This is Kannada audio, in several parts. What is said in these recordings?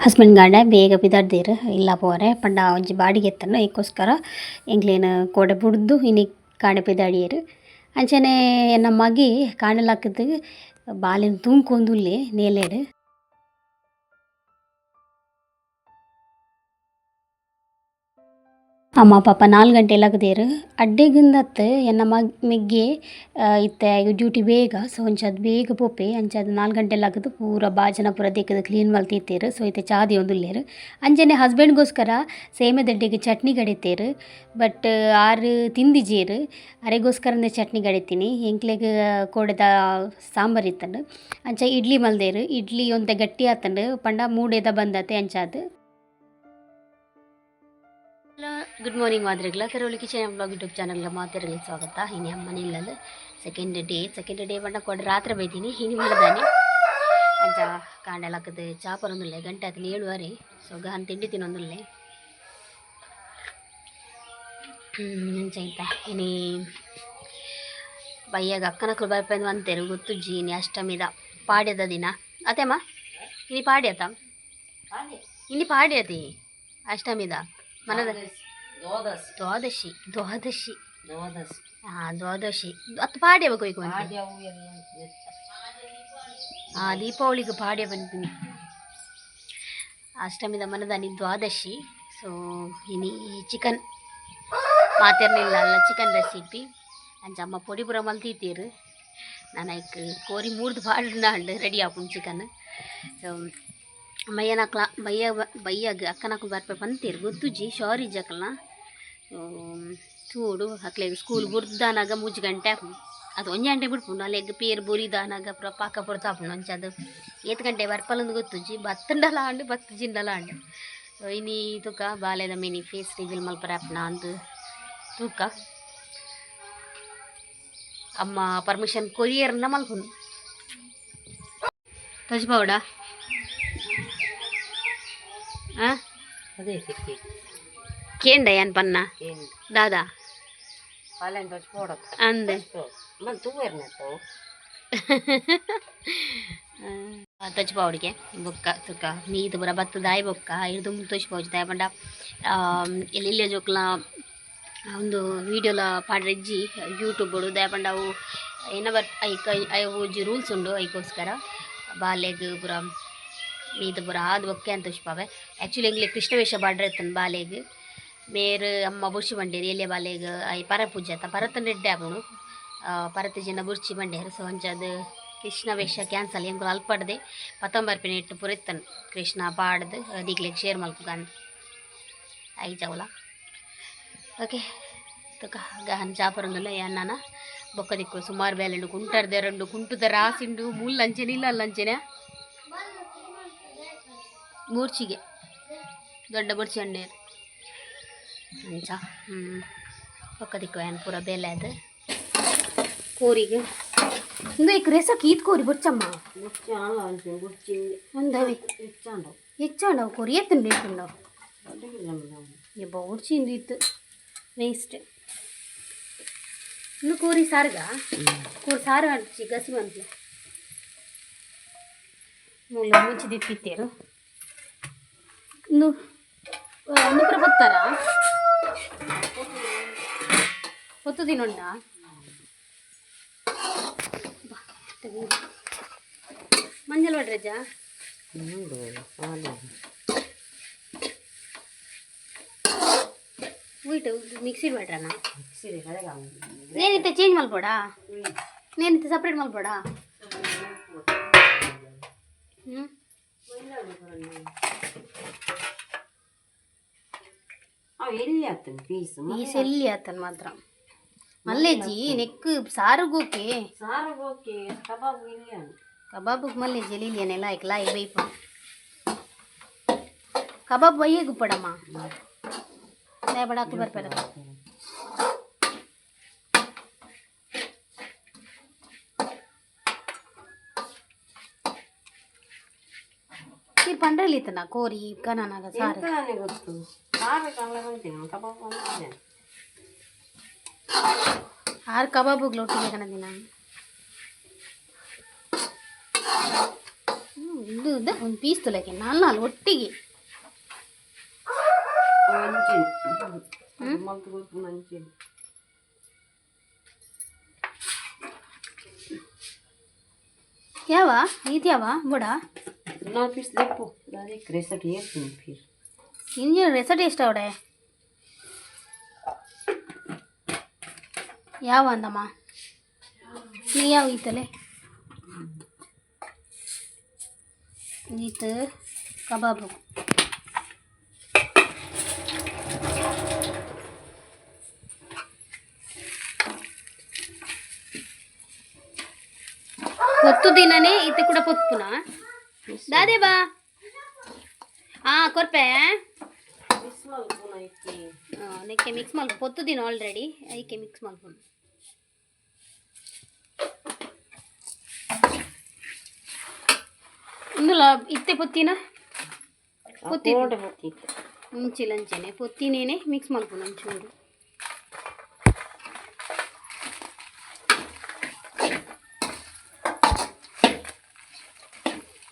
ಹಸ್ಬೆಂಡ್ ಗಂಡ ಬೇಗ ಬಿದ್ದಾಡ್ದಿರು ಇಲ್ಲ ಪೋರೆ ಪಂಡ ಒಂಜಿ ಬಾಡಿಗೆ ಎತ್ತನ ಏಕೋಸ್ಕರ ಎಂಕ್ಲೇನು ಕೋಡೆ ಬುಡ್ದು ಇನ್ನಿಕ್ ಕಾಂಡೆ ಬಿದ್ದಾಡಿಯರು ಅಂಚನೆ ಎನ್ನ ಮಗಿ ಕಾಂಡಲಾಕದ್ ಬಾಲೆನ್ ತೂಂಕೊಂದುಲ್ಲೆ ನೇಲೆಡ್ ಅಮ್ಮ ಪಾಪ 4 ಗಂಟೆಲಾಗದೇರು ಅಡ್ಡೆಗಿಂದತ್ತು ಎನ್ನ ಮಿಗ್ಗೆ ಇತ್ತೆ ಡ್ಯೂಟಿ ಬೇಗ ಸೊ ಒಂಚದ್ ಬೇಗ ಪೋಪೆ ಅಂಚದ್ 4 ಗಂಟೆಲಾಗದು ಪೂರ ಬಾಜನ ಪೂರ ದೇಕ್ಕದ ಕ್ಲೀನ್ ಮಲ್ತಿತ್ತೇರು ಸೊ ಇತ್ತೆ ಚಾದಿ ಒಂದುಲ್ಲೇರು ಅಂಚನೆ ಹಸ್ಬೆಂಡ್ಗೋಸ್ಕರ ಸೇಮೆ ದಡ್ಡೆಗೆ ಚಟ್ನಿ ಗಡಿತೇರು ಬಟ್ ಆರು ತಿಂದಿಜೇರು ಅರೆಗೋಸ್ಕರನೇ ಚಟ್ನಿ ಗಡಿತೀನಿ ಎಂಕ್ಲೆಗ್ ಕೋಡೆದ ಸಾಂಬಾರ್ ಇತ್ತಂಡು ಅಂಚ ಇಡ್ಲಿ ಮಲ್ದೇರು ಇಡ್ಲಿ ಒಂತೆ ಗಟ್ಟಿ ಆತಂಡು ಪಂಡ ಮೂಡೆದ ಬಂದತೆ ಅಂಚಾದ್. ಗುಡ್ ಮಾರ್ನಿಂಗ್ ಮಾದ್ರೆಗ್ಲ ಕರೋಲಿ ಕಿಚನ್ ಬ್ಲಾಗ್ ಯೂಟ್ಯೂಬ್ ಚಾನಲ್ಗೆ ಮಾತಿರಲಿ ಸ್ವಾಗತ. ಇನಿ ಅಮ್ಮನೇ ಇಲ್ಲದು ಸೆಕೆಂಡ್ ಡೇ ಬಣ್ಣ ಕೊಡ ರಾತ್ರಿ ಬೈತೀನಿ ಇನಿ ಮಾಡಿದಾನೆ ಅಂಚ ಕಾಂಡೆಲಾಕದು ಚಾಪರೊಂದುಲ್ಲೆ ಗಂಟೆ ಆತನ 7:15 ಸೊ ಗಾನ್ ತಿಂಡಿ ತಿನ್ನೊಂದುಲ್ಲೆ ಅಂಚ ಆಯ್ತಾ ಇನಿ ಬಯ್ಯಾಗ ಅಕ್ಕನಕ್ಕಳು ಬರ್ಪಂದು ಅಂತೇರು ಗೊತ್ತು ಜೀನಿ ಅಷ್ಟಮಿದ ಪಾಡ್ಯದ ದಿನ ಅತೆಮ್ಮ ಇನಿ ಪಾಡ್ಯತ ಇನಿ ಪಾಡ್ಯತಿ ಅಷ್ಟಮಿದ ಮನದ ದ್ವಾದಶಿ ಅತ್ತು ಪಾಡ್ಯ ಬೇಕು ದೀಪಾವಳಿಗೆ ಪಾಡ್ಯ ಬಂತೀನಿ ಅಷ್ಟಮಿದ ಮನದಾನಿ ದ್ವಾದಶಿ. ಸೊ ಇನಿ ಚಿಕನ್ ಮಾತಿರ್ಲಿಲ್ಲ ಅಲ್ಲ ಚಿಕನ್ ರೆಸಿಪಿ ಅಂಚಮ್ಮ ಪೊಡಿ ಪುರ ಮಲ್ತೀತೀರು ನಾನು ಕೋರಿ 3 ಪಾಡು ರೆಡಿ ಆಪುಂಡು ಚಿಕನ್. ಸೊ ಬಯ್ಯಾಗ ಅಕ್ಕನಕ್ಲು ಬರ್ಪೆ ಬಂತೀರು ಗೊತ್ತುಜಿ ಶಾರಿ ಜಕಲ್ನ ಚೂಡು ಅಕ್ಲೆಗ್ ಸ್ಕೂಲ್ ಬುರ್ದಾನಾಗ 3 ಗಂಟೆ ಅದು 1 ಗಂಟೆ ಬಿಡ್ಪುಂಡು ಅಲ್ಲೆಗ್ ಪೇರು ಬೊರಿದಾನಾಗ ಪೂರ ಪಾಕ ಪುರತಾಪುಂಡು ಅಂಚದು 7 ಗಂಟೆ ಬರ್ಪಲ್ಲೊಂದು ಗೊತ್ತುಜಿ ಬತ್ತಂಡಲ ಆಂಡು ಬತ್ತು ಜಿಂಡಲ ಆಂಡು. ಇನಿ ತುಕ ಬಾಲೆದ ಮಿನಿ ಫೇಸ್ ರಿವೀಲ್ ಮಲ್ಪರಾಪ್ನ ಅಂದು ತೂಕ ಅಮ್ಮ ಪರ್ಮಿಷನ್ ಕೊರಿಯರ್ನ ಮಲ್ಪುಂಡು ತಜ್ಬೌಡ ಕೇಂಡ ಏನ್ ಪನ್ನ ದಾದಾ ಅಂದೆ ತಜ್ಬಾವುಡಿಗೆ ಬೊಕ್ಕ ತುಕ ಮೀದು ಬುರ ಬತ್ತು ದಾಯಿ ಬೊಕ್ಕ ಇರ್ದು ತೋಚ್ಬೌಜ್ ದಾಯ ಪಂಡ ಎಲ್ಲಿ ಜೋಕ್ಲ ಒಂದು ವೀಡಿಯೋಲ ಪಾಡ್ರೆಜ್ಜಿ ಯೂಟ್ಯೂಬ್ ದಾಯ ಪಂಡ ಅವು ಏನ ಅವು ರೂಲ್ಸ್ ಉಂಡು ಐಕೋಸ್ಕರ ಬಾಲೆಗ್ ಪುರ ಮೀದು ಪುರ ಆದ್ ಬೊಕ್ಕೆ ಅಂತ ತೋಚ್ಪಾವೆ. ಆ್ಯಕ್ಚುಲಿ ಎಂಗ್ಲೆ ಕೃಷ್ಣ ವೇಷ ಬಾಡ್ರೆ ಇತ್ತನು ಬಾಲೆಗ್ ಮೇರ್ ಅಮ್ಮ ಬುರ್ಚಿ ಬಂಡೇರು ಎಲೆ ಬಾಲೆಗ್ ಐ ಪರ ಪೂಜೆ ಆತ ಪರತನ ರೆಡ್ಡೆ ಆಪುಣು ಪರತ ಜನ ಬುರ್ಚಿ ಬಂಡೇರು. ಸೊ ಅಂಚದು ಕೃಷ್ಣ ವೇಷ ಕ್ಯಾನ್ಸಲ್ ಎಂಕುಲು ಅಲ್ಪಡ್ದೆ 19 ಇಟ್ಟು ಪೂರ ಇತ್ತನು ಕೃಷ್ಣ ಪಾಡ್ದು ದೀಕ್ಲೆಗ್ ಶೇರ್ ಮಲ್ಪುಗಂದು ಐ ಜವಲ ಓಕೆ ತುಕ ಗಹನ್ ಚಾಪರೊಂದುಲ್ಲ ಅಣ್ಣನ ಬೊಕ್ಕ ದಿಕ್ಕು ಸುಮಾರು ಬೇಲೆಂಡು ಕುಂಟರ್ದೆ 2 ಕುಂಟುದ ರಾಸಿಂಡು ಮೂಲ್ ಲಂಚನೆ ಇಲ್ಲ ಲಂಚನೆ ಬೂರ್ಚಿಗೆ ದೊಡ್ಡ ಬುರ್ಚಿ ಅಂಡೇರು ಅಂಚ ಬೊಕ್ಕ ದಿಕ್ಕು ಏನು ಪೂರ ಬೇಲೆ ಅದು ಕೋರಿಗೆ ಒಂದು ಈಗ ರೆಸಕ್ಕೆ ಈದ್ ಕೋರಿ ಬುರ್ಚಮ್ಮ ಒಂದವೆ ಹೆಚ್ಚಾಂಡವು ಕೋರಿ ಎತ್ತನ ಬೇಕುಂಡವು ಎಬ್ಬ ಬುರ್ಚಿಂದು ಇತ್ತು ವೇಸ್ಟ್ ಇನ್ನು ಕೋರಿ ಸಾರ್ಗ ಕೋರಿ ಸಾರು ಹಚ್ಚಿ ಗಸಿ ಬಂತು ಮೂಲ ಮುಂಚಿದಿತ್ತಿತ್ತೇರು ಇನ್ನು ಪುರ ಬತ್ತಾರ ಹೊತ್ತು ದಿನೊಂಡ ಮಂಜಲ್ ಬಡ್ರಜ್ಜ ವೀಟು ಮಿಕ್ಸಿ ಮಾಡ್ರಣ ನೇನಿತ್ತೆ ಚೇಂಜ್ ಮಲ್ಬೋಡಾ ನೇನಿತ್ತೆ ಸಪ್ರೇಟ್ ಮಲ್ಬೋಡಾ ಪೀಸ್ ಎಲ್ಲಿ ಆತನ ಮಾತ್ರ ಮಲ್ಲೇಜಿ ನೆಕ್ ಸಾರುಗೋಕೆ ಕಬಾಬ್ ಮಲ್ಲೇಜಿ ಎಲ್ಲಿಯನೆಲ್ಲ ಲಾಯ್ ಬೈಪ ಕಬಾಬ್ ಬೈಯೇಗು ಪಡಮ್ಮ ಲಾಯ್ ಬಡಾಕು ಬರ್ಪೇರ ಪಂಡ್ರಲ್ಲಿ ಇತ್ತನ ಕೋರಿ ಕನಾನಾಗ ಸಾರು ಆರು ಕಬಾಬುಗಳು ಒಟ್ಟಿಗೆ ಕಣದಿನ ಇದು ಒಂದು ಪೀಸ್ ತೊಲಕ್ಕೆ ನಾನು ಒಟ್ಟಿಗೆ ಯಾವ ಇದ್ಯಾವ ಬುಡ पीस देखो रेसट ये फिर इंजन रेसट ಎಷ್ಟು ಅವಡೆ ಯಾವ ಅಂದಮ್ಮ ನೀ ಯಾವ ಈತಲೆ ಈತ ಕಬಾಬು పొత్తు ದಿನನೇ ಇತ್ತೆ ಕೂಡ ಪೊತ್ತುನ ದಾದೆ ಬಾ ಕೊರ್ಪೆ ನೆಕ್ಕೆ ಮಿಕ್ಸ್ ಮಾಡಿ ಪೊತ್ತು ದಿನ ಆಲ್ರೆಡಿ ಐಕೆ ಮಿಕ್ಸ್ ಮಾಡ್ಕೊಂಡು ಇಂದುಲ ಇತ್ತೆ ಪೊತ್ತಿನ ಪೊತ್ತಿ ಮುಂಚಿಲಂಚನೆ ಪೊತ್ತಿನೇನೆ ಮಿಕ್ಸ್ ಮಾಡ್ಕೊಂಡು ಒಂಚೂರು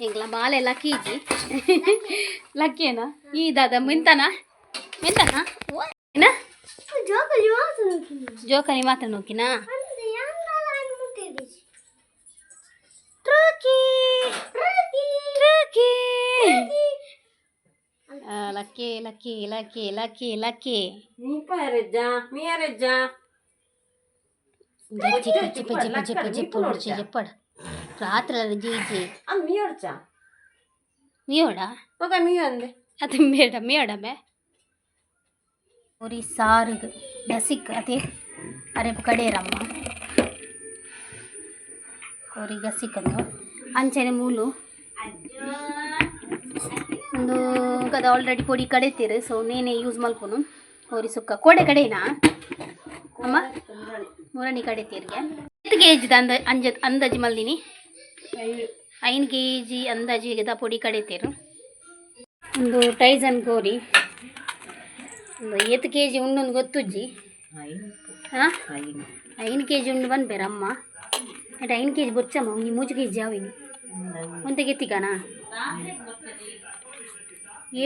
ಎಂಗ್ಲ ಬಾಲೆ ಲಕ್ಕೀಜಿ ಲಕ್ಕೇನಾ ಈ ದಾದ ಮೆಂತನಾ ಏನ ಜೋಕಲಿ ಮಾತ್ರ ನೋಕಿನಾ lucky lucky lucky lucky lucky చెప్పాడు రాత్రి జీజీ మీయోడా అది మీయోడమే ஒரு சாறு ಗಸಿಕ್ ಅದೇ ಅರೆಪು ಕಡೇರಮ್ಮ ஒரு ಗಸಿಕಂದು ಅಂಚನೆ ಮೂಲು ಒಂದು ಕದ ಆಲ್ರೆಡಿ ಪೊಡಿ ಕಡೆತೀರು ಸೊ ನೇನೆ ಯೂಸ್ ಮಲ್ಪುನು ಅವ್ರಿ ಸುಕ್ಕ ಕೋಡೆ ಕಡೆನಾ ಅಮ್ಮ ಮೂರನೇ ಕಡೆತೀರಿಗೆ 8 kg ಅಂದಾಜು ಮಲ್ದಿನಿ 5 kg ಅಂದಾಜಿಗೆ ಪೊಡಿ ಕಡೆತೀರು ಒಂದು ಟೈಸನ್ ಗೋರಿ ಒಂದು 8 kg ಉಂಡು ಗೊತ್ತುಜ್ಜಿ ಹಾಂ 5 kg ಉಂಡು ಬಂದ್ಬೇರ ಅಮ್ಮ ಅಟ್ 5 kg ಬೊಚ್ಚಮ್ಮ ಈ 3 kg ಯಾವಿನಿ ಒಂತ ಗೆತ್ತಿಗಾನಾ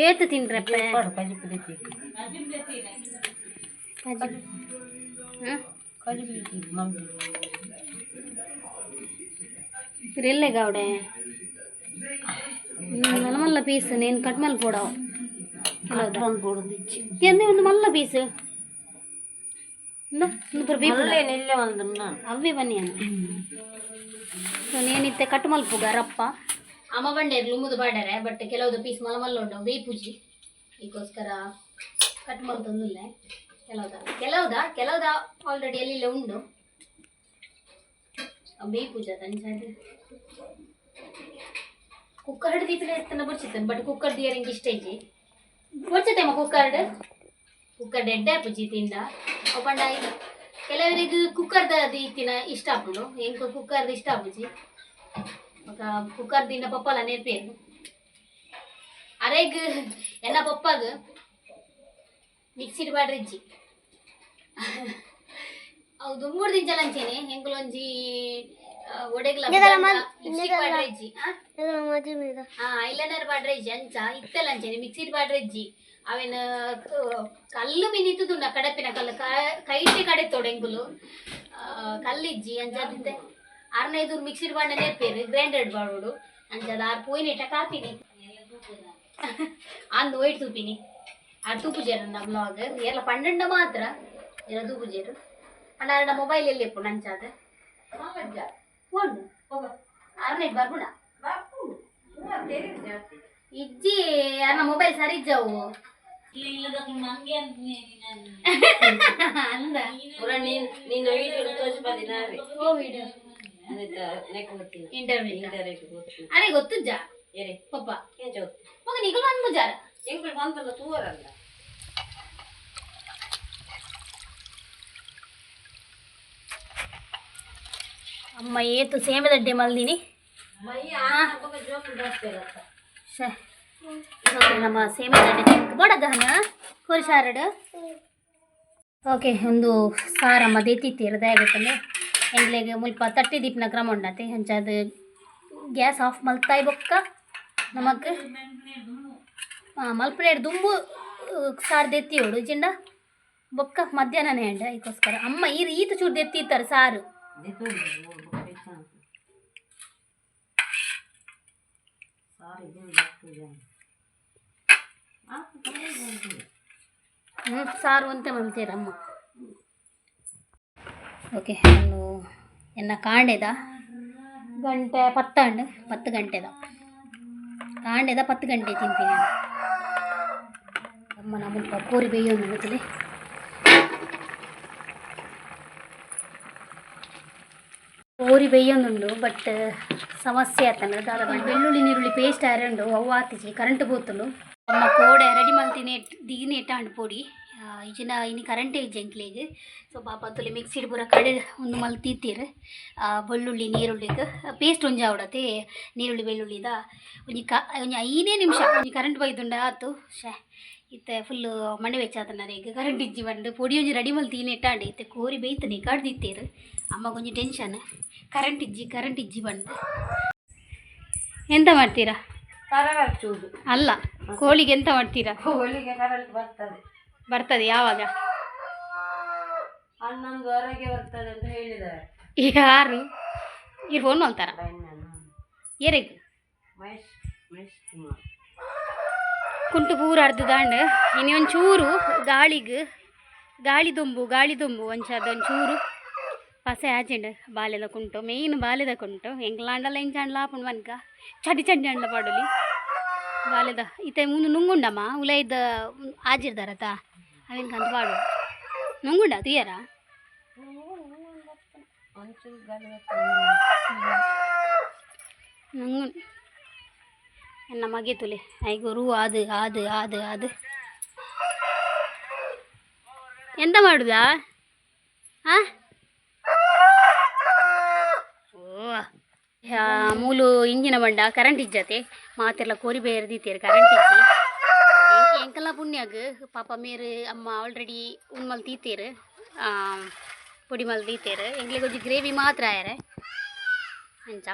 ಏತು ತಿನ್ರಪ್ಪ ಇರೆಲ್ಲೆ ಗಾವಡೆ ಮಲ್ಲ ಪೀಸ್ నేను కట్ మల్ల పోడావు ఎందు ಒಂದು ಮಲ್ಲ ಪೀಸ್ ಅವೇ ಬನ್ನಿ ಸೊ ನೇನಿತ್ತೆ ಕಟ್ ಮಲ್ಪುಗ ರಪ್ಪ ಅಮ್ಮ ಬಂಡೇರು ಲುಂಬುದು ಬಾಡ್ಯಾರೆ ಬಟ್ ಕೆಲವುದು ಪೀಸ್ ಮಲ್ಲ ಮಲ್ಲ ಉಂಡವು ಬೇಪೂಜಿ ಈಗೋಸ್ಕರ ಕಟ್ ಮಲ್ತೊಂದಿಲ್ಲ ಕೆಲವುದ ಆಲ್ರೆಡಿ ಎಲ್ಲಿಲ್ಲ ಉಂಡು ಬೇಪೂಜ ತಂಚಾದ ಕುಕ್ಕರ್ ಹಿಡಿದಿತ್ತಲೇ ಎತ್ತನ ಬರ್ಚಿತ್ತಾನೆ ಬಟ್ ಕುಕ್ಕರ್ ದಿಯರಿಂಗ್ ಇಷ್ಟ ಇಜ್ಜಿ ಬರ್ಚತೇಮ ಕುಕ್ಕರ್ ಎಡ್ಡೆ ಪೂಜಿ ತಿಂಡ ಅಪ್ಪಂಡ ಕೆಲವರಿಗೆ ಕುಕ್ಕರ್ದ ಇತ್ತಿನ ಇಷ್ಟ ಆಪುಂಡು ಎಂಕ ಕುಕ್ಕರ್ದ ಇಷ್ಟ ಆಪುಜಿ ಕುಕ್ಕರ್ ದಿನ ಪಪ್ಪಲ ನೆನಪೇನು ಅರೆಗ್ ಎನ್ನ ಪಪ್ಪಾಗ ಮಿಕ್ಸಿಡ್ ಬಾಡ್ರಿಜ್ಜಿ ಹೌದು 3 ದಿನ ಚಲಂಚೇನೆ ಹೆಂಗುಲೊಂಜಿ ಒಡೆಗ್ಲ ಬಾಡ್ರಿಜ್ಜಿ ಐಲೈನರ್ ಬಾಡ್ರಿಜ್ಜಿ ಅಂಚ ಇತ್ತಲಂಚೇನೆ ಮಿಕ್ಸಿಡ್ ಬಾಡ್ರಿಜ್ಜಿ ಅವೇನ ಕಲ್ಲು ಮಿನಿತುದುಂಡ ಕಡಪಿನ ಕಲ್ಲು ಕೈಟೆ ಕಡೆ ತೊಡೆಂಗುಲು ಕಲ್ಲಿಜ್ಜಿ ಅಂಚದಿದ್ದೆ 6-5 ಮಿಕ್ಸಿಡ್ ಬಾಂಡ ನೆರ್ಪೇರು ಗ್ರೈಂಡೆಡ್ ಬಾಡೋಡು ಅಂಚದ 6 ಪೋಯಿನಿಟ್ಟ ಕಾಪಿನಿ ಅಂದು ಒಯ್ಟ್ ತೂಪಿನಿ ಆ ತೂಪುಜೇರು ನಮ್ಮ ಬ್ಲಾಗ್ ಎಲ್ಲ 12 ಮಾತ್ರ ಎಲ್ಲ ತೂಪುಜೇರು ಅಣ್ಣ ಮೊಬೈಲ್ ಎಲ್ಲಿ ಎಪ್ಪು ನಂಚಾದ ಫೋನ್ 6 ಬರ್ಬುಣ ಇಜ್ಜಿ ಅಣ್ಣ ಮೊಬೈಲ್ ಸರಿ ಇಜ್ಜವು ಅಂದ ಇಂಟರ್ವ್ಯೂ ಅರೆ ಗೊತ್ತುಜ್ಜ ಪಪ್ಪ ಮಗ ನಿಗಲು ಅನ್ಮುಜಾರ ಅಮ್ಮ ಏತು ಸೇಮೆದಡ್ಡೆ ಮಲ್ದಿನಿ ನಮ್ಮ ಸೇಮೆದಡ್ಡೆ ಬೋಡಗಹನ ಕೊರಿಸಾರಡು ಓಕೆ ಒಂದು ಸಾರಮ್ಮ ದೇತಿತ್ತೀರದೆ ಆಗುತ್ತಂದ್ರೆ ಎಂಗ್ಲೆಗೆ ಮುಲ್ಪ ತಟ್ಟಿ ದೀಪನ ಕ್ರಮ ಉಂಡತೆ ಹಂಚಾದ ಗ್ಯಾಸ್ ಆಫ್ ಮಲ್ತಾಯಿ ಬೊಕ್ಕ ನಮಕ್ ಮಲ್ಪನೆ ದುಂಬು ಸಾರು ದೆತ್ತಿಯೋಡು ಜಿಂಡ ಬೊಕ್ಕ ಮಧ್ಯಾಹ್ನನೇ ಅಂಡ ಅದಕ್ಕೋಸ್ಕರ ಅಮ್ಮ ಈತ ಚೂರು ದೆತ್ತಿತ್ತಾರೆ ಸಾರು. ಸಾರು ಅಂತೆ ಮಾಡ್ತೀರಮ್ಮ. ಓಕೆ ನಾನು ಎನ್ನ ಕಾಂಡೆದ ಗಂಟೆ 10 ಗಂಟೆದ ಕಾಂಡೆದ 10 ಗಂಟೆ ತಿಂತೀನಿ ಅಮ್ಮ. ನಮ್ಮ ಕೋರಿ ಬೇಯೋದು ಗೊತ್ತಿಲ್ಲ. ಕೋರಿ ಬೇಯೊಂದುಂಡು ಬಟ್ ಸಮಸ್ಯೆ ಆತನ ದಾದ ಬೆಳ್ಳುಳ್ಳಿ ನೀರುಳ್ಳಿ ಪೇಸ್ಟ್ ಅರಂಡು ಅವು ಆತಿಜಿ ಕರೆಂಟ್ ಬೋತುಂಡು ಅಮ್ಮ ಕೋಡೆ ರೆಡಿ ಮಲ್ತಿನಿ ದಿಗಿನಿ ಇಟ್ಟಾಂಡು ಪೊಡಿ ಈಜಿನ ಇನ್ನು ಕರೆಂಟ್ ಎಂಕ್ಲೆಗ್ ಸೊ ಪಾಪತ್ತುಲಿ ಮಿಕ್ಸಿಡ್ ಪೂರ ಕಡೆ ಒಂದು ಮಲ್ತಿತ್ತೀರು ಬೆಳ್ಳುಳ್ಳಿ ನೀರುಳ್ಳಿಗೆ ಪೇಸ್ಟ್ ಒಂಜಿ ಆವಡತೆ ನೀರುಳ್ಳಿ ಬೆಳ್ಳುಳ್ಳಿದ ಒಂಜಿ 5 ನಿಮಿಷ ಒಂಜಿ ಕರೆಂಟ್ ಬೈದುಂಡ ಆತು ಶೇ ಇತ್ತೆ ಫುಲ್ಲು ಮಣ್ಣೆ ವೆಚ್ಚಾತನಾರೆ ಈಗ ಕರೆಂಟ್ ಇಜ್ಜಿ ಬಂದು ಪೊಡಿ ಒಂಜಿ ರೆಡಿ ಮಲ್ತೀನಿ ಇಟ್ಟಾಂಡೆ ಇತ್ತೆ ಕೋರಿ ಬೇಯ್ತಾನೆ ಕಡ್ದಿತ್ತೀರು ಅಮ್ಮ ಕೊಂಚ ಟೆನ್ಷನ್ ಕರೆಂಟ್ ಇಜ್ಜಿ ಬಂದು ಎಂತ ಮಾಡ್ತೀರಾ? ಅಲ್ಲ ಕೋಳಿಗೆ ಎಂತ ಮಾಡ್ತೀರಾ? ಕೋಳಿಗೆ ಕರೆಂಟ್ ಬರ್ತದೆ ಯಾವಾಗ? 11:30ಗೆ ಬರ್ತದೆ ಅಂತ ಹೇಳಿದ್ದಾರೆ. ಯಾರು ಇವ್ರು ಫೋನ್ ಮಾಡ್ತಾರ ಏರೆಗ್ ಕುಂಟು ಪೂರ ಅರ್ಧ ದಾಂಡ್ ಇನ್ನು ಒಂಚೂರು ಗಾಳಿ ದುಂಬು ಒಂಚೂರು ಪಸೆ ಆಚೆಂಡು ಬಾಲ್ಯದ ಕುಂಟು ಮೇಯ್ನ್ ಬಾಲ್ಯದ ಕುಂಟು ಎಂಕ್ಲಾಂಡಲ್ಲ ಎಂಚಾಂಡ್ಲ ಆಪುಂಡು ಮನ್ಕ ಚಡಿ ಅಂಡ್ಲ ಪಾಡಲಿ ಬಾಲ್ಯದ ಇತ್ತೆ ಮುಂದೆ ನುಂಗುಂಡಮ್ಮ ಉಲೈದ ಆಜಿರ್ದಾರತ ಅವೆನ್ಕ ಅಂತ ಪಾಡು ನುಂಗುಂಡ ತುಯ್ಯಾರ ನುಂಗು ಎನ್ನ ಮಗೆ ತುಲೆ ಐಗೋರು ಅದು ಎಂತ ಮಾಡುದಾ? ಹಾಂ ಮೂಲು ಇಂಜಿನ ಬಂಡ ಕರೆಂಟ್ ಇಜ್ಜತೆ ಮಾತೆಲ್ಲ ಕೋರಿ ಬೇರ್ದಿತ್ತೀರಿ ಕರೆಂಟ್ ಇಜ್ಜಿ ಎಂಕಲ್ಲ ಪುಣ್ಯಾಗ ಪಾಪ ಮೇರು ಅಮ್ಮ ಆಲ್ರೆಡಿ ಉಣ್ಮಲ್ ತೀತೀರು ಪುಡಿ ಮಲ್ ತೀತೀರು ಎಂಗ್ಲಿಗೆ ಒಂಜಿ ಗ್ರೇವಿ ಮಾತ್ರ ಆಯರೆ ಅಂಚ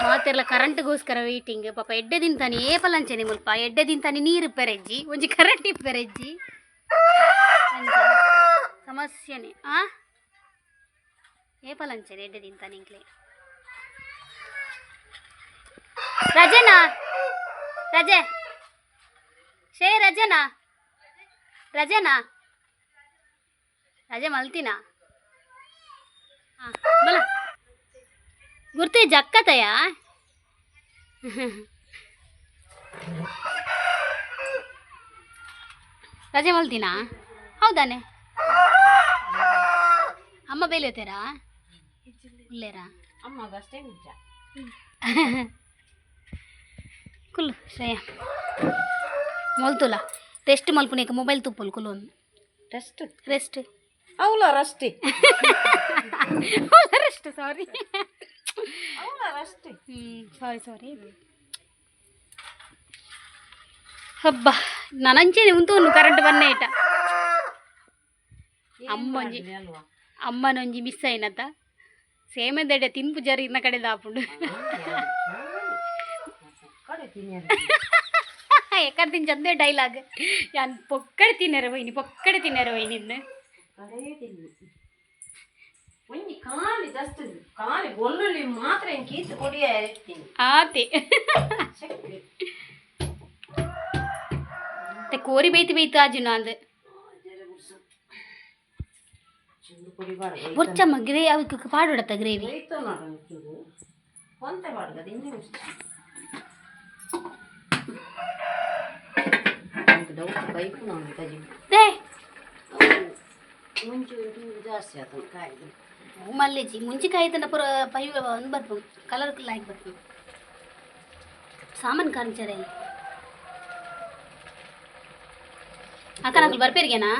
ಮಾತೆಲ್ಲ ಕರೆಂಟ್ಗೋಸ್ಕರ ವೆಯ್ಟಿಂಗ್ ಪಾಪ ಎಡ್ಡೆ ದಿನ ಏಪಲಂಚನೆ ಮುಲ್ಪ ಎಡ್ಡೆ ದಿನ ನೀರು ಇಪ್ಪರೆಜ್ಜಿ ಒಂಜಿ ಕರೆಂಟ್ ಇಪ್ಪರೆಜ್ಜಿ ಅಂಚ ಸಮಸ್ಯೆನೆ ಏಪಲಂಚನೆ ಎಡ್ಡೆ ದಿನ ಇಂಕ್ಲೆ ರಜನಾ ರಜೆ ಮಲ್ತಿನಾ ಬಲ ಗುರ್ತೆ ಜಕ್ಕತಯ ರಜೆ ಮಲ್ತಿನಾ ಹೌದಾನೆ ಅಮ್ಮ ಬೇಲೇತೀರಾ ಇಲ್ಲೇರಾ ಅಮ್ಮಗ ಅಷ್ಟೇ ನಿಜ ಕುಲ್ಲು ಶ್ರೇಯ ಮೊಲ್ತುಲ ರೆಸ್ಟ್ ಮಲ್ಪುನೇಕ ಮೊಬೈಲ್ ತುಪ್ಪುಲು ಕುಲು ರೆಸ್ಟ್ ಅವಳ ರಸ್ಟಿ ರೆಸ್ಟ್ ಸಾರಿ ಸಾರಿ ಹಬ್ಬ ನನಂಚೇನೆ ಉಂತು ಕರೆಂಟ್ ಬನ್ನೇ ಇಟ್ಟ ಅಮ್ಮನೊಂಜಿ ಮಿಸ್ ಆಯ್ನತ್ತ ಸೇಮೆದೆಡೆ ತಿನ್ಪು ಜರಿ ಇನ್ನ ಕಡೆ ದಾಪುಂಡು ಎಕ್ಕಡ್ ತಿನ್ ಚಂದೆ ಡೈಲಾಗ್ ಯಾನ್ ಪೊಕ್ಕಡೆ ತಿನ್ನರ ವೈನಿ ಇನ್ನು ಆತೆ ಕೋರಿ ಬೇಯ್ತು ಆಜುನ ಅಂದ್ ಬೊಚ್ಚಮ್ಮ ಗ್ರೇ ಅವಕ್ಕೆ ಪಾಡುಡತ್ತ ಗ್ರೇವಿ ಜಾಸ್ತಿ ಆಯ್ತು ಕಾಯಿ ಮಲ್ಲೆಜಿ ಮುಂಚಿಕಾಯಿ ತನ ಪುರ ಪೈ ಒಂದು ಬರ್ಬೋದು ಕಲರ್ ಲೈಕ್ ಬರ್ಬೋದು ಸಾಮಾನು ಕಾಂಚಾರ ಅಕ್ಕ ನಕಲು ಬರ್ಪೇರಿಗೆನಾ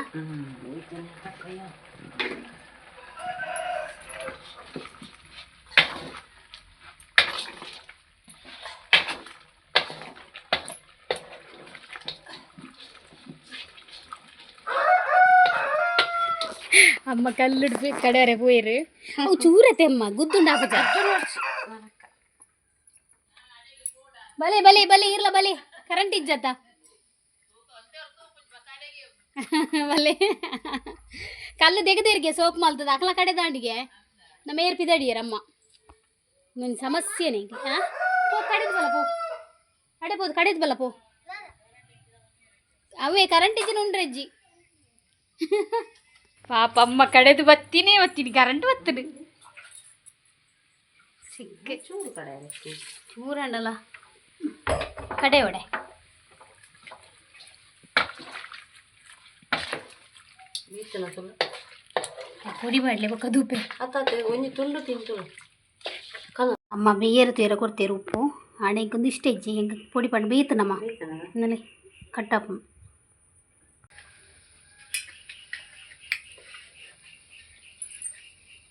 ಅಮ್ಮ ಕಲ್ಲಿಡ್ದು ಕಡೆಯವರೆ ಪೋಯಿರು ಅವು ಚೂರತೆ ಅಮ್ಮ ಗುದ್ದುಂಡಾಪಜ ಬಲೆ ಬಲೆ ಬಲೆ ಇರ್ಲ ಬಲೆ ಕರೆಂಟ್ ಇಜ್ಜತ್ತ ಬಲೆ ಕಲ್ಲು ತೆಗೆದಿರ್ಗೆ ಸೋಪ್ ಮಾಲ್ತದ ಅಕ್ಲ ಕಡೆ ದಾಂಡಿಗೆ ನಮ್ಮ ಏರ್ಪಿದಡಿಯರಮ್ಮ ನಿನ್ನ ಸಮಸ್ಯೆನೇ ಈಗ ಪೋ ಕಡೆದು ಬಲ್ಲ ಪೋ ಕಡೆಬೋದು ಕಡೆದು ಬಲ್ಲ ಪೋ ಅವೇ ಕರೆಂಟ್ ಇಜ್ಜಿನ ಉಂಡ್ರಜ್ಜಿ ಪಾಪ ಅಮ್ಮ ಕಡೆದು ಬತ್ತೀನಿ ಕರೆಂಟ್ ಬತ್ತದು ಸಿಕ್ಕ ಚೂರು ಕಡೆ ಚೂರಂಡಲ್ಲ ಕಡೆ ಒಡೆ ಬೀಚನ ತುಳು ಪುಡಿ ಮಾಡಲಿ ಬೊಕ್ಕ ದೂಪೆ ಅತ್ತಾತೆ ಒಂಜಿ ತುಂಡು ತಿಂತು ಅಮ್ಮ ಬೇರು ತೀರ ಕೊಡ್ತೀರು ಉಪ್ಪು ಆಣೆಗೊಂದು ಇಷ್ಟ ಇಜ್ಜಿ ಹೆಂಗೆ ಪುಡಿ ಪಂಡು ಬೇಯ್ತನಮ್ಮ ನಲೆ ಕಟ್ಟಪ್ಪ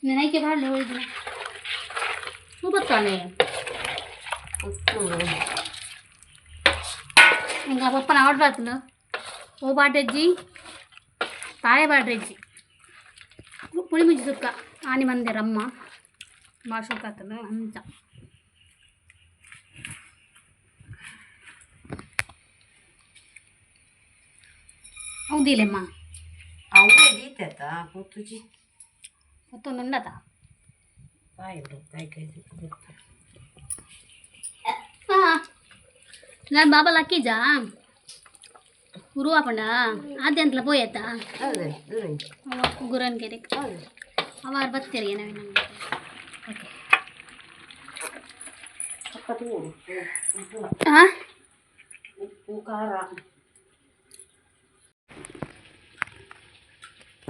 ನೆನಕ್ಕೆ ಬಾಳೆ ಹೋಯ್ತು ಗೊತ್ತಾನೆ ఇంకా పప్పన ఆవిడ బాతులు ఓ బాటజ్జి తాయ బాటజ్జి పుడి ముంచి చుక్క ఆని మంది రమ్మ మాషోకతలు అంత అవుదిలేమ్మ ಅವೇ ದೀತೈತ ಪುತ್ತುಜಿ ಮತ್ತೊಂದು ಉಂಡತ ಕೈ ಕೈ ನಾನು ಬಾಬಾ ಲಕ್ಕೀಜಾ ಉರುವಾಪಂಡ ಆದ್ಯಂತಲ ಪೋಯತ್ತ ಹೌದೇ ದೂರ ಗುರನ್ ಕೆರೆ ಹೌದು ಅವಾರು ಬರ್ತೀರಿ ನಾವು ಓಕೆ ಚಪ್ಪತಿ ಹಾಂ ಉಪ್ಪು ಖಾರ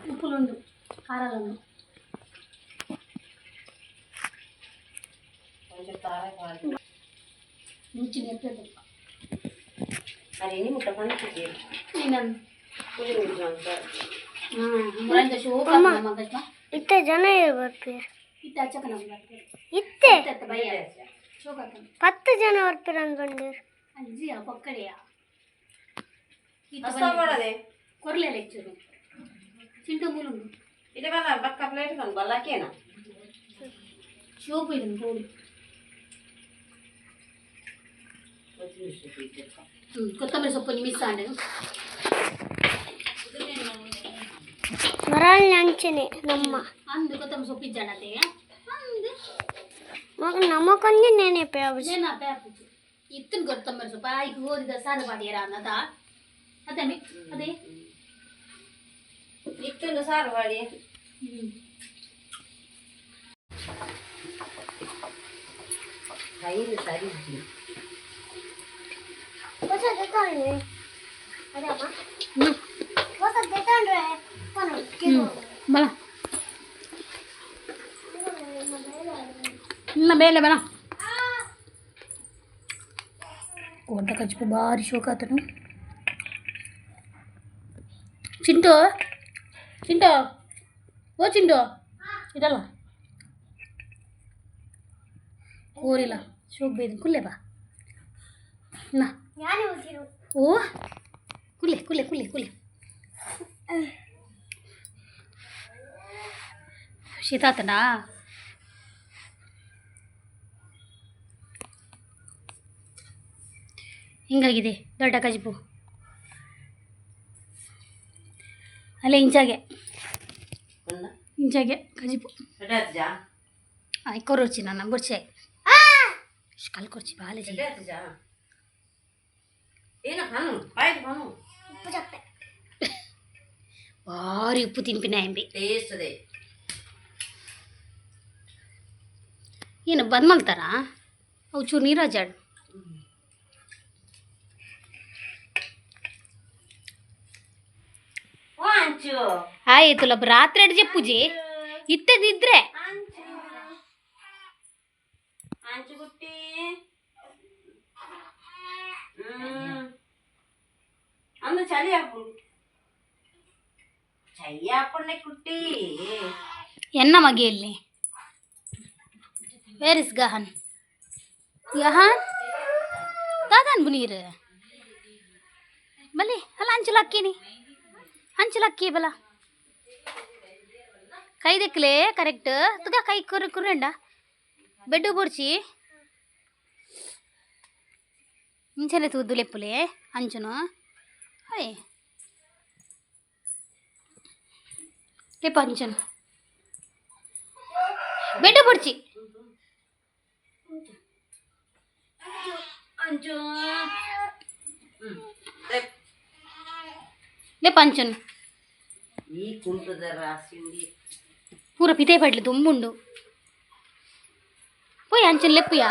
ಉಪ್ಪುಲುಂಡು ಖಾರಲುಂಡು ರುಚಿ ನೆಟ್ಟದು ಅದೇ ನಿಮ್ಗೆ ಪಂಚಿಗೆ ನೀನಂದು ಪುಳಿ ಮುದ್ದು ಅಂತ ಮುರಂತ ಶೋಕ ಮಗಜ್ಮ ಇತ್ತೆ ಜನ ಬರ್ತೀರ ಇತ್ತ ಅಚ್ಚಕ ನಮ್ಗೆ ಬರ್ತೀರಿ ಇತ್ತೆ ಇತ್ತ ಭಯ ಶೋಕ 10 ಜನ ಬರ್ತೀರ ಅನ್ಕೊಂಡಿರ್ ಅಜ್ಜಿಯ ಪಕ್ಕಡೆಯ ಅಸ್ತ ಮಾಡದೆ ಕೊರ್ಲೆ ಲೆಚ್ಚರು ಚಿಂಟು ಮೂಲುಂಡು ಇದೆ ಬಲ್ಲ ಬಕ್ಕ ಪ್ಲೇಟ್ ಕಂಡು ಬಲ್ಲಕೇನ ಶೋಕು ಇದನ್ನು ತೋಡಿ ಕೊತ್ತಂಬರಿ ಸೊಪ್ಪು ಮಿಸ್ ಆಂಡೆ ವರಾಳ್ನ ಅಂಚನೆ ನಮ್ಮ ಅಂದು ಕೊತ್ತಂಬರಿ ಸೊಪ್ಪು ಇಜ್ಜಾಡತೆ ಅಂದು ಮಗ ನಮಕೊಂದು ನೆನೆಪೆ ಅವಶ್ಯ ಜನ ಪ್ಯಾಪುಜಿ ಇತ್ತನ್ ಕೊತ್ತಂಬರಿ ಸೊಪ್ಪು ಆಯ್ಕೆ ಓದಿದ ಸಾರು ಮಾಡಿಯರ ಅನ್ನದ ಅದೇ ಅದೇ ಇತ್ತೊಂದು ಸಾರು ಮಾಡಿ ಐದು ಸರಿ ಹೊಸ ತಗೊಂಡ್ರೆ ಅದಮ್ಮ ಹೊಸ ತಗೊಂಡ್ರೆ ಬಲ ಇಲ್ಲ ಮೇಲೆ ಬಲ ಕೋಟ ಕಚ್ಪು ಭಾರಿ ಶೋಕ ಆತನು ಚಿಂಟು ಚಿಂಟು ಓ ಚಿಂಟು ಇದಲ್ಲ ಕೋರಿಲ್ಲ ಶೋಕ್ ಬೇದು ಕುಲ್ಲೆ ಬಾ ನಾ ಯಾರು ಹೋಗಿರು ಓ ಕುಲ್ಲೆ ಕುಲ್ಲೆ ಕುಲ್ಲೆ ಕುಲ್ಲೆ ಶೀತ ಆತನಾ ಹಿಂಗಾಗಿದೆ ದೊಡ್ಡ ಕಜಿಪು ಅಲ್ಲೇ ಇಂಚಾಗೆ ಕಜಿಪು ಕೊರೊಚ್ಚಿ ನನ್ನ ಗೊರ್ಚಿ ಕಲ್ ಕೊರ್ಚಿ ಬಾಲೆ ಏನು ಹಣ್ಣು ಆಯ್ತು ಹಣ್ಣು ಉಪ್ಪು ಚಪ್ಪೆ ಭಾರಿ ಉಪ್ಪು ತಿಂಪಿನ ಎಂಬಿ ಟೇಸ್ಟ್ ಅದೇ ಏನು ಬಂದ್ ಮಾಡ್ತಾರಾ ಅವು ಚೂರು ನೀರು ಜಾಡು ಅಂಚು ಆಯ್ತುಲ್ಲ ರಾತ್ರಿ ಅಡ್ಜೆ ಪೂಜೆ ಇತ್ತದಿದ್ರೆ ಅಂಚು ಗುಟ್ಟಿ ಅಂದು ಚಳಿ ಹಾಕು ಚಳಿ ಹಾಕೊಂಡೆ ಕುಟ್ಟಿ ಎನ್ನ ಮಗೆಯಲ್ಲಿ ವೇರ್ ಇಸ್ ಗಹನ್ ಗಹನ್ ದಾದಾನ್ ಬುನೀರ್ ಬಲಿ ಅಲ್ಲ ಅಂಚುಲಕ್ಕೀನಿ ಅಂಚುಲಕ್ಕಿ ಬಲ ಕೈ ದಿಕ್ಕಲೆ ಕರೆಕ್ಟ್ ತುಗ ಕೈ ಕುರ್ರೆಂಡ ಬೆಡ್ಡು ಬುಡ್ಚಿ ఇంచలే తూద్దు లెప్పులే అంచును అయ్ లేపు అంచును బెట్ట పొడిచి ಅಂಚು లేపు అంచును ಈ ಕುಂಟದ ರಾಶಿ ಉಂಡಿ పూర పితే పడ్లు దుమ్ముండు పోయి అంచును లేపుయా